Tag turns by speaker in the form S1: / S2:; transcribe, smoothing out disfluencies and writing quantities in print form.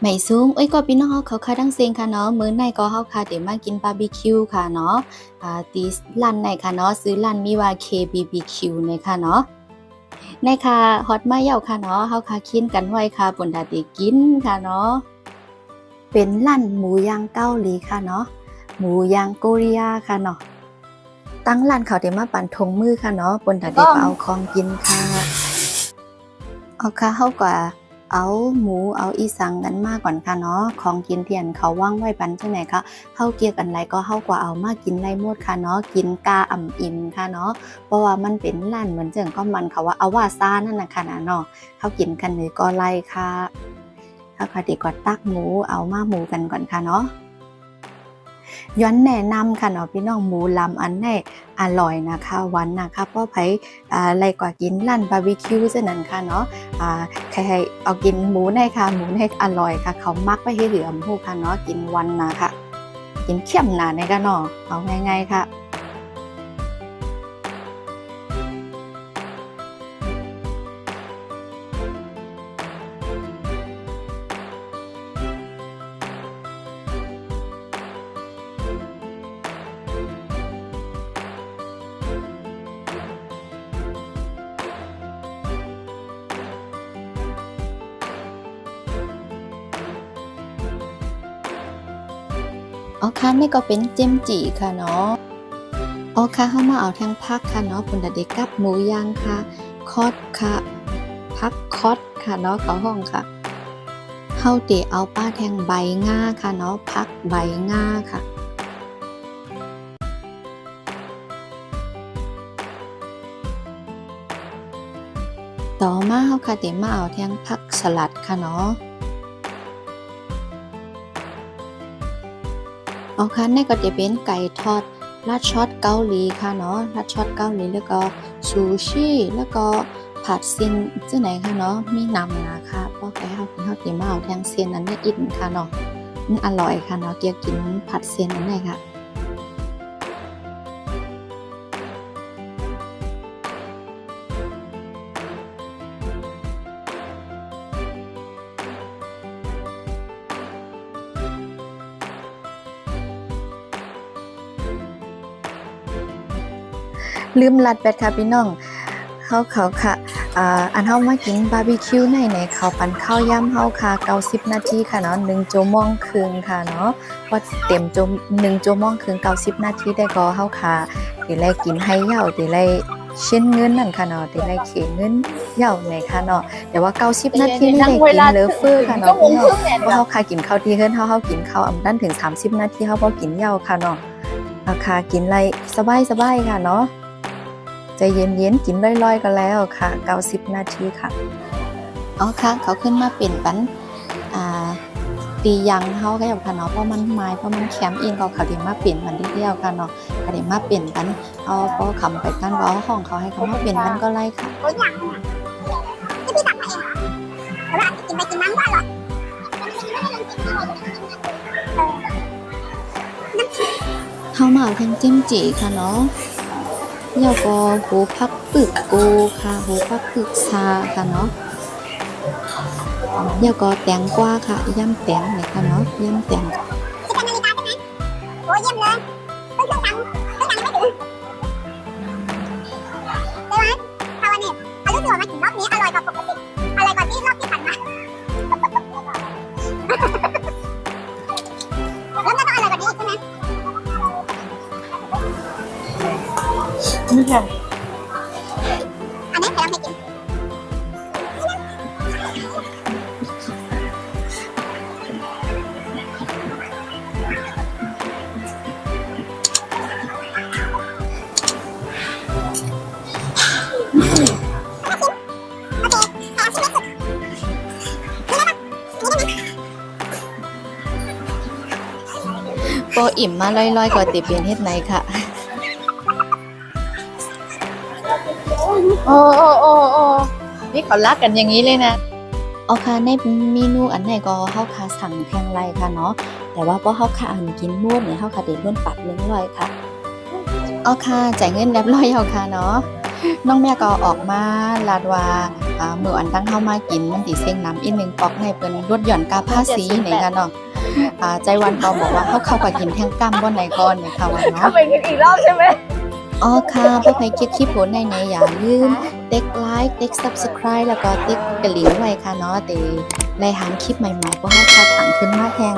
S1: ไม่สูงก็พี่น้องเขาค่ะทั้งเซ็งค่ะเนาะมื้อในก็เฮาค่ะเดี๋ยวมากินบาร์บีคิวค่ะเนาะตีร้านไหนค่ะเนาะซื้อร้านมีว่า KBBQ เนี่ยค่ะเนาะในค่ะฮอตมาเย้าค่ะเนาะเฮาค่ะคินกันไว้ค่ะปนดาได้กินค่ะเนาะเป็นร้านหมูย่างเกาหลีค่ะเนาะหมูย่างโกเรียค่ะเนาะตั้งร้านเขาเดี๋ยวมาปั่นทงมือค่ะเนาะปนดาได้เอาของกินค่ะเอาค่ะเฮาก็เอาหมูเอาอีสังกันมาก่อนค่ะเนาะของกินเทียนเขาว่างไว้ปันจังไหนคะเฮาเกี่ยกันไรก็เฮากว่าเอามากินไรหมดค่ะเนาะกินกาอ่ำอิ่มค่ะเนาะเพราะว่ามันเป็นร้านเหมือนจังก็มันเขาว่าเอาว่าซ่านั่นน่ะค่ะเนาะเฮากินกันเลยก็ไรค่ะเฮาค่ะดีกว่าตักหมูเอามาหมูกันก่อนค่ะเนาะย้อนแนะนำค่ะเนาะพี่น้องหมูลำอันไหนอร่อยนะคะวันนะคะเพราะไผอะไรกว่ากินร้านบาร์บีคิวซะนั่นค่ะเนาะใครๆเอากินหมูในค่ะหมูในอร่อยค่ะเขามักไปให้เหลือมฮู้ค่ะเนาะกินวันนะค่ะกินเข้มหนาในค่ะเนาะเอาง่ายๆค่ะอ๋อค่ะนี่ก็เป็นเจมจีค่ะเนาะอ๋อค่ะเฮามาเอาทั้งผักค่ะเนาะพุ่นน่ะได้กับหมูย่างค่ะคอดค่ะผักคอดค่ะเนาะเขาห้องค่ะเฮาสิเอาปลาแทงใบง่าค่ะเนาะผักใบง่าค่ะต่อมาเฮาค่ะสิมาเอาแทงผักสลัดค่ะเนาะอ๋อค่ะนี่ก็จะเป็นไก่ทอดราดช็อตเกาหลีค่ะเนาะราดช็อตเกาหลีแล้วก็ซูชิแล้วก็ผัดซินจังไหนค่ะเนาะมีนำนะคะเพราะแกเฮากินเฮาสิมาเอาแทงเซียนอันนี้อินค่ะเนาะมันอร่อยค่ะเนาะเกี่ยวกินผัดเซียนอันไหนค่ะลืมลัดแบตค่ะพี่น้องเขาค่ะอันเฮามากินบาร์บีคิวในเขาปั่นข้าวย่ำเฮาค่ะ90นาทีค่ะเนาะ1ชั่วโมงครึ่งค่ะเนาะพอเต็ม1ชั่วโมงครึ่ง90นาทีได้ก็เฮาค่ะสิได้กินให้เหย้าสิได้เช่นเงินนั่นค่ะเนาะสิได้เขเงินเหย้าในค่ะเนาะแต่ว่า90นาทีนี่ได้กินเลอเฟอร์ค่ะเนาะพี่น้องเพราะเฮาค่ะกินข้าวที่เฮิรนเฮากินข้าวอำดันถึง30นาทีเฮาบ่กินเหย้าค่ะเนาะค่ะกินไรสบายๆค่ะเนาะใจเย็นๆกินล่อยๆก็แล้วค่ะ90นาทีค่ะอ๋อค่ะเขาขึ้นมาเป็นปันตียังเฮาก็อย่างค่ะเนาะเพราะมันไม้เพราะมันแคมเองก็เขาได้มาเปลี่ยนมันเดียวค่ะเนาะก็ได้มาเปลี่ยนกันเอาพอคำไปกันว่าห้องเขาให้เขามาเปลี่ยนมันก็ไล่ค่ะที่พี่ตักมาเองเหรอแต่ว่ากินไปกินมาก็อร่อยเฮามาเอาทั้งจิ้มจีค่ะเนาะแล้วก็หูพักปึกโกค่ะหูพักปึกซาค่ะเนาะแล้วก็แตงกวาค่ะย่ำแตงเลยค่ะเนาะย่ำแตง11 นาฬิกาใช่ไหมโอ้เยี่ยมเลยเพิ่งสั่งไม่ถึงเลยว่าคาวาเนี่ยรู้สึกว่ามาถึงรอบนี้อร่อยกว่าปกติอร่อยกว่าที่รอบที่ผ่านมาแล้วก็ต้องอร่อยกว่านี้อีกใช่ไหมไม่ใช่อันนี้เดี๋ยวเราให้กินโปอิ่มมาลอยๆก่อนติเป็นเฮ็ดไหนค่ะโอ้นี่เขารักกันอย่างนี้เลยนะเอาค่ะในเมนูอันไหนก็เฮาค่ะสั่งเพียงไรค่ะเนาะแต่ว่าพอเฮาค่ะอันกินหมดเนี่ยเฮาค่ะได้ล้วนปรับ100ค่ะเอาค่ะจ่ายเงินเรียบร้อยแล้วค่ะเนาะ น้องแม่ก็ออกมาลาดว่ามื้ออันตั้งเฮามากินมันสิเซ็งน้ำอีก1ปอกให้เพิ่นลดหย่อนค่าภาษีนี่ค่ะเนาะใจวันก็บอกว่าเขาก็กินแท่งกำบ่ไหนก่อนนี่ค่ะว่าเนาะ
S2: ทำไปกินอีกรอบใช่ไหม
S1: อ๋อค่ะถ้าใครคิดคลิปโหนในอย่าลืมติ๊กไลค์ติ๊ก Subscribe แล้วก็ติ๊กกระลิ่งไว้ค่ะเนาะแต่รายหางคลิปใหม่ๆก็ให้คัดถังขึ้นมาแทง